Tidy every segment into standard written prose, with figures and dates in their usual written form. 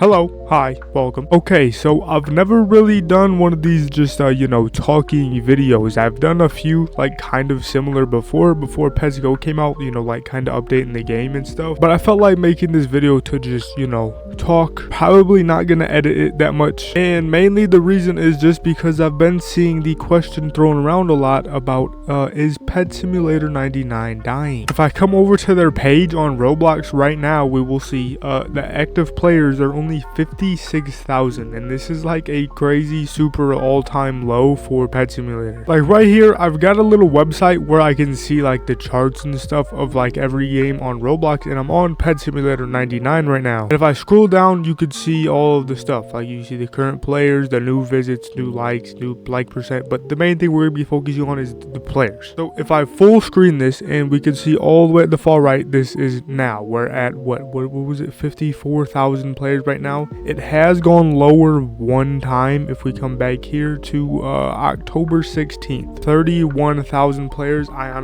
Hello, hi, welcome. Okay, so I've never really done one of these just, talking videos. I've done a few, like, kind of similar before Pets Go came out, like, kind of updating the game and stuff. But I felt like making this video to just, talk. Probably not gonna edit it that much. And mainly the reason is just because I've been seeing the question thrown around a lot about, is Pet Simulator 99 dying? If I come over to their page on Roblox right now, we will see, the active players are only 56,000, and this is like a crazy super all-time low for Pet Simulator. Like right here, I've got a little website where I can see like the charts and stuff of like every game on Roblox, and I'm on Pet Simulator 99 right now. And if I scroll down, you could see all of the stuff. Like you see the current players, the new visits, new likes, new like percent, but the main thing we're gonna be focusing on is the players. So if I full screen this, and we can see all the way at the far right, this is now we're at what was it, 54,000 players right now. It has gone lower one time. If we come back here to October 16th, 31,000 players. I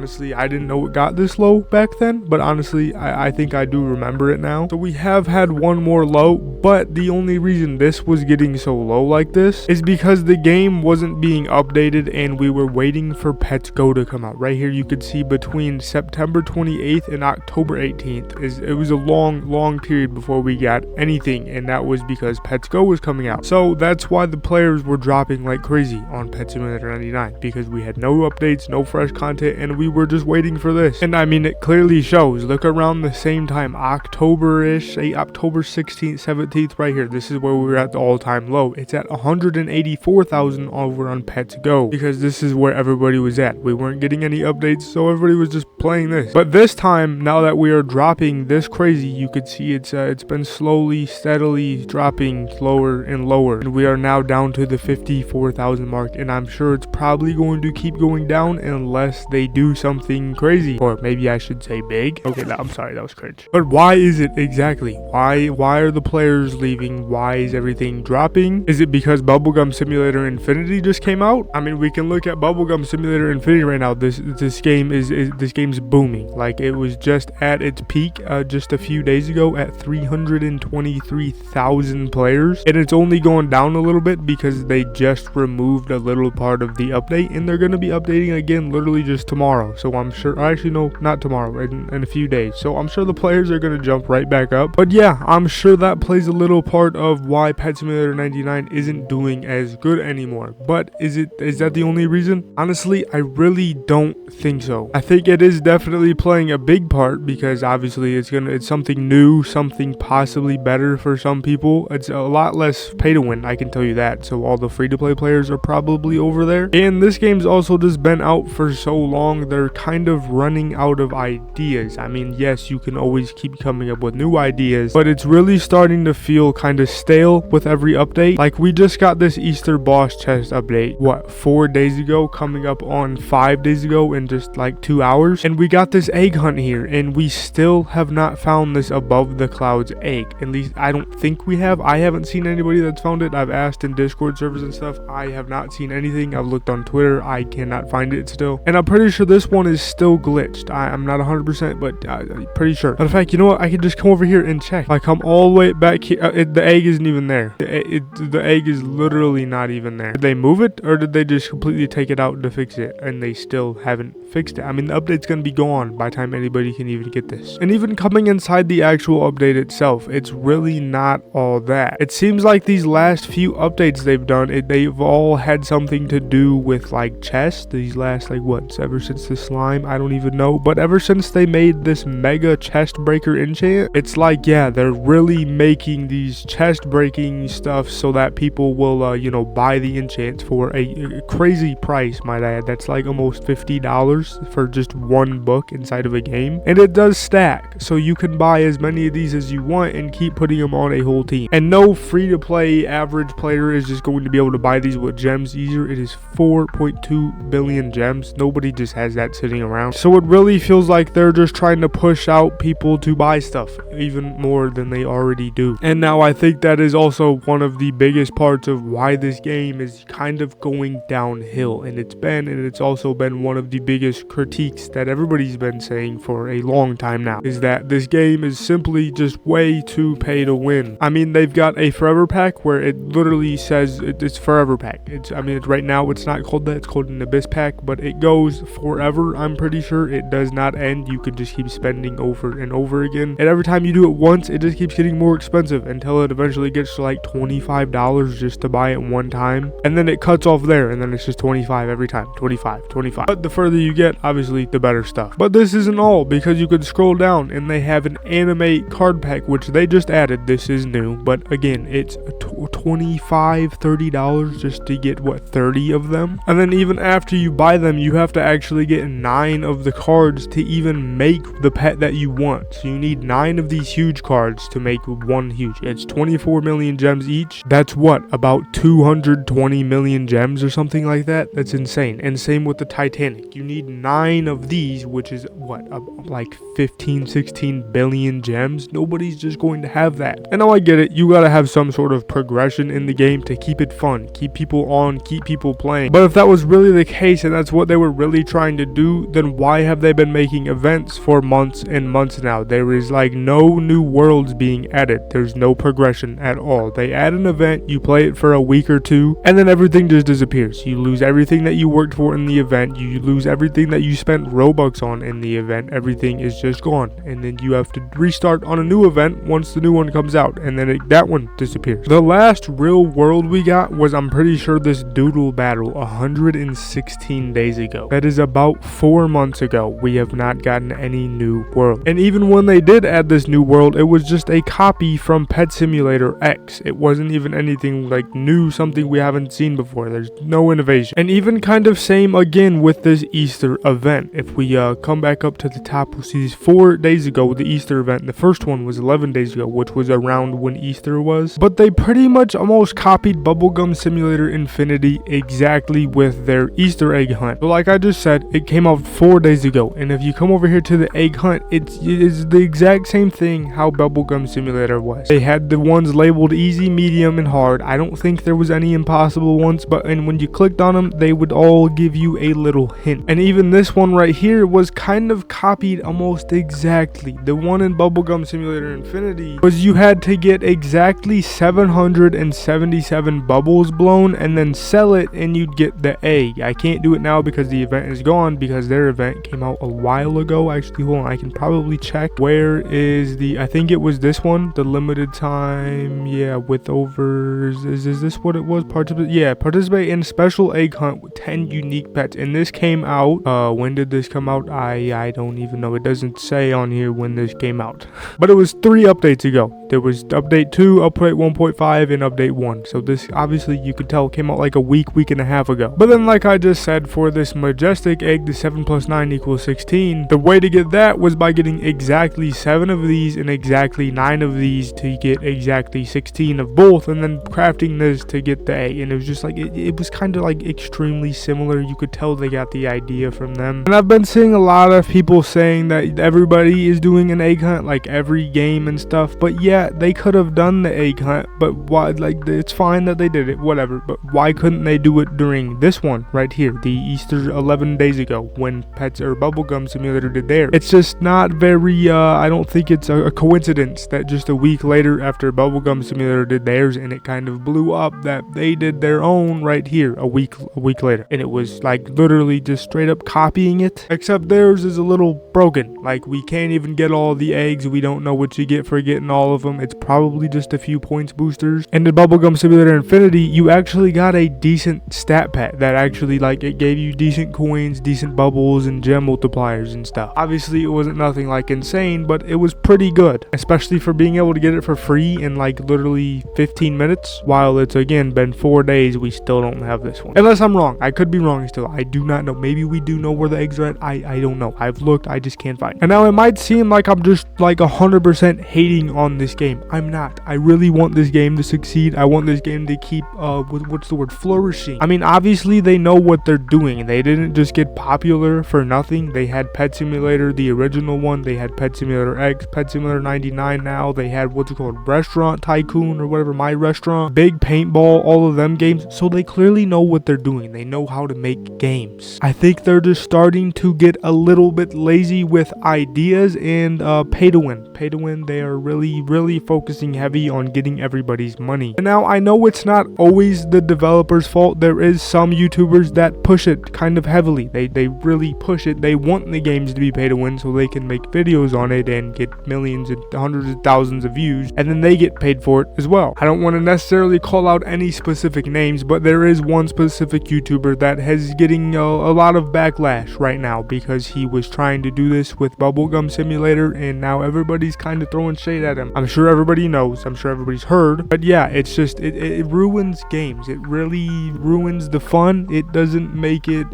didn't know it got this low back then, but honestly I think I do remember it now. So we have had one more low, but the only reason this was getting so low like this is because the game wasn't being updated and we were waiting for Pets Go to come out. Right here you could see between September 28th and October 18th it was a long period before we got anything, and that was because Pets Go was coming out. So that's why the players were dropping like crazy on Pet Simulator 99, because we had no updates, no fresh content, and we were just waiting for this. And I mean, it clearly shows. Look around the same time, October-ish, October 16th, 17th, right here. This is where we were at the all-time low. It's at 184,000 over on Pets Go, because this is where everybody was at. We weren't getting any updates, so everybody was just playing this. But this time, now that we are dropping this crazy, you could see it's been slowly, steadily dropping lower and lower, and we are now down to the 54,000 mark, and I'm sure it's probably going to keep going down unless they do something crazy, or maybe I should say big. Okay, I'm sorry, that was cringe. But why is it exactly? Why are the players leaving? Why is everything dropping? Is it because Bubblegum Simulator Infinity just came out? I mean, we can look at Bubblegum Simulator Infinity right now. This game's booming. Like, it was just at its peak just a few days ago at 323,000 players, and it's only going down a little bit because they just removed a little part of the update, and they're going to be updating again literally just tomorrow. So I'm sure, actually no, not tomorrow, in a few days. So I'm sure the players are going to jump right back up. But yeah, I'm sure that plays a little part of why Pet Simulator 99 isn't doing as good anymore. But is that the only reason? Honestly, I really don't think so. I think it is definitely playing a big part, because obviously it's something new, something possibly better for some people. It's a lot less pay to win, I can tell you that. So all the free to play players are probably over there. And this game's also just been out for so long, they're kind of running out of ideas. I mean, yes, you can always keep coming up with new ideas, but it's really starting to feel kind of stale with every update. Like, we just got this Easter boss chest update, 4 days ago, coming up on 5 days ago in just like 2 hours. And we got this egg hunt here, and we still have not found this above the clouds egg. At least I don't think we have. I haven't seen anybody that's found it. I've asked in Discord servers and stuff. I have not seen anything. I've looked on Twitter. I cannot find it still. And I'm pretty sure this one is still glitched. I'm not 100%, but I'm pretty sure. But in fact, you know what? I can just come over here and check. I come all the way back here. The egg isn't even there. The egg is literally not even there. Did they move it, or did they just completely take it out to fix it, and they still haven't fixed it? I mean, the update's gonna be gone by the time anybody can even get this. And even coming inside the actual update itself, it's really not all that. It seems like these last few updates they've done, they've all had something to do with like chests. These last ever since the slime, I don't even know, but ever since they made this mega chest breaker enchant, it's like, yeah, they're really making these chest breaking stuff so that people will buy the enchants for a crazy price, might I add. That's like almost $50 for just one book inside of a game, and it does stack, so you can buy as many of these as you want and keep putting them on a whole team. And no free to play average player is just going to be able to buy these with gems easier. It is 4.2 billion gems. Nobody just has that sitting around. So it really feels like they're just trying to push out people to buy stuff even more than they already do. And now I think that is also one of the biggest parts of why this game is kind of going downhill, and it's also been one of the biggest critiques that everybody's been saying for a long time now, is that this game is simply just way too pay to win. I mean, they've got a forever pack where it literally says it's forever pack. Right now it's not called that, it's called an abyss pack, but it goes forever. I'm pretty sure it does not end. You can just keep spending over and over again, and every time you do it once, it just keeps getting more expensive until it eventually gets to like $25 just to buy it one time, and then it cuts off there, and then it's just 25 every time. 25. But the further you get, obviously the better stuff. But this isn't all, because you could scroll down and they have an anime card pack, which they just added. This is new, but again, it's $25-30 just to get 30 of them. And then even after you buy them, you have to actually get 9 of the cards to even make the pet that you want. So you need 9 of these huge cards to make one huge. It's 24 million gems each. That's about 220 million gems or something like that. That's insane. And same with the Titanic. You need 9 of these, which is like 15-16 billion gems. Nobody's just going to have that. And now I get it, you gotta have some sort of progression in the game to keep it fun, keep people on, keep people playing. But if that was really the case and that's what they were really trying to do, then why have they been making events for months and months now? There is like no new worlds being added. There's no progression at all. They add an event, you play it for a week or two, and then everything just disappears. You lose everything that you worked for in the event, you lose everything that you spent Robux on in the event. Everything is just gone, and then you have to restart on a new event once the new one comes out, and then that one disappears. The last real world we got was, I'm pretty sure, this Doodle Battle 116 days ago. That is about 4 months ago. We have not gotten any new world. And even when they did add this new world, it was just a copy from Pet Simulator X. It wasn't even anything like new, something we haven't seen before. There's no innovation. And even kind of same again with this Easter event. If we come back up to the top, we'll see these 4 days ago, the Easter event. The first one was 11 days ago, which was around when Easter was. But they pretty much almost copied Bubblegum Simulator Infinity exactly with their Easter egg hunt. So like I just said, it came out 4 days ago, and if you come over here to the egg hunt, it is the exact same thing how Bubblegum Simulator was. They had the ones labeled easy, medium, and hard. I don't think there was any impossible ones, and when you clicked on them, they would all give you a little hint. And even this one right here was kind of copied almost exactly. The one in Bubblegum Simulator Infinity was you had to get exactly 777 bubbles blown and then sell it, and you'd get the egg. I can't do it now because the event is gone, because their event came out a while ago. Actually, hold on, I can probably check. Where is I think it was this one, the limited time, yeah, with over, is this what it was? Participate in special egg hunt with 10 unique pets. And this came out, when did this come out? I don't even know. It doesn't say on here when this came out. But it was 3 updates ago. There was update 2, update 1.5, and update 1. So this, obviously, you could tell, came out like a week and a half ago. But then, like I just said, for this majestic egg, the 7 + 9 = 16, the way to get that was by getting exactly 7 of these and exactly 9 of these to get exactly 16 of both, and then crafting this to get the egg. And it was just like, it was kind of like extremely similar. You could tell they got the idea from them. And I've been seeing a lot of people saying that everybody is doing an egg hunt, like every game and stuff. But yeah, they could have done the egg hunt, but why? Like, it's fine that they did it, whatever, but why couldn't they do it during this one right here, the Easter 11 days ago, when Pets or Bubblegum Simulator did theirs? It's just not very, I don't think it's a coincidence that just a week later, after Bubblegum Simulator did theirs and it kind of blew up, that they did their own right here a week later. And it was like literally just straight up copying it, except theirs is a little broken. Like, we can't even get all the eggs. We don't know what you get for getting all of them. It's probably just a few points boosters. And in Bubblegum Simulator Infinity, you actually got a decent stat pack that actually, like, it gave you decent coins, decent bubbles, and gem multipliers and stuff. Obviously, it wasn't nothing like insane, but it was pretty good, especially for being able to get it for free in like literally 15 minutes. While it's again been 4 days, we still don't have this one. Unless I'm wrong. I could be wrong still. I do not know. Maybe we do know where the eggs are at. I don't know. I've looked. I just can't find. And now it might seem like I'm just like 100% hating on this game. I'm not. I really want this game to succeed. I want this game to keep what's the word, flourishing. I mean, obviously they know what they're doing. They didn't just get popular for nothing. They had Pet Simulator, the original one. They had Pet Simulator X, Pet Simulator 99 now. They had what's you call it, Restaurant Tycoon or whatever, My Restaurant, Big Paintball, all of them games. So they clearly know what they're doing. They know how to make games. I think they're just starting to get a little bit lazy with ideas and pay to win. Pay to win, they are really focusing heavy on getting everybody's money. And now I know it's not always the developer's fault. There is some YouTubers that push it kind of heavily. They really push it. They want the games to be pay to win so they can make videos on it and get millions and hundreds of thousands of views, and then they get paid for it as well. I don't want to necessarily call out any specific names, but there is one specific YouTuber that has getting a lot of backlash right now because he was trying to do this with Bubblegum Simulator, and now everybody's kind of throwing shade at him. I'm sure everybody knows, I'm sure everybody's heard, but yeah, it's just it ruins games. It really ruins the fun. It doesn't make it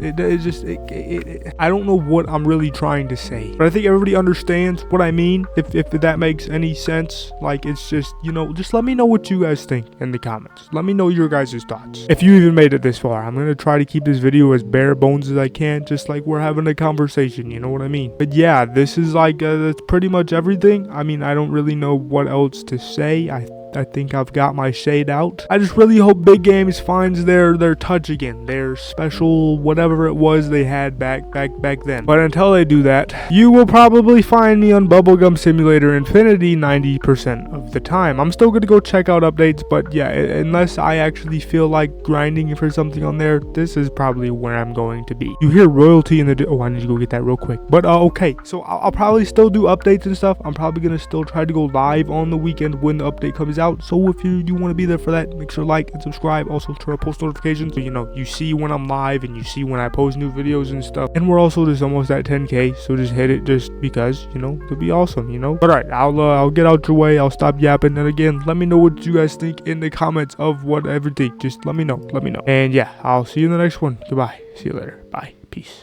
I don't know what I'm really trying to say, but I think everybody understands what I mean, if that makes any sense. Like, it's just, you know, just let me know what you guys think in the comments. Let me know your guys' thoughts. If you even made it this far, I'm gonna try to keep this video as bare bones as I can, just like we're having a conversation, you know what I mean? But yeah, this is like that's pretty much everything. I mean, I don't really know what else to say. I think I've got my shade out. I just really hope Big Games finds their touch again, their special whatever it was they had back then. But until they do that, you will probably find me on Bubblegum Simulator Infinity 90% of the time. I'm still gonna go check out updates, but yeah, unless I actually feel like grinding for something on there, this is probably where I'm going to be. You hear royalty in the oh, I need to go get that real quick. But okay, so I'll probably still do updates and stuff. I'm probably gonna still try to go live on the weekend when the update comes out. So if you want to be there for that, make sure to like and subscribe. Also turn on post notifications so you know you see when I'm live and you see when I post new videos and stuff. And we're also just almost at 10k, so just hit it just because, you know, it'll be awesome, you know. But alright, I'll get out your way. I'll stop yapping, and again, let me know what you guys think in the comments of what everything. Just let me know. And yeah, I'll see you in the next one. Goodbye. See you later. Bye. Peace.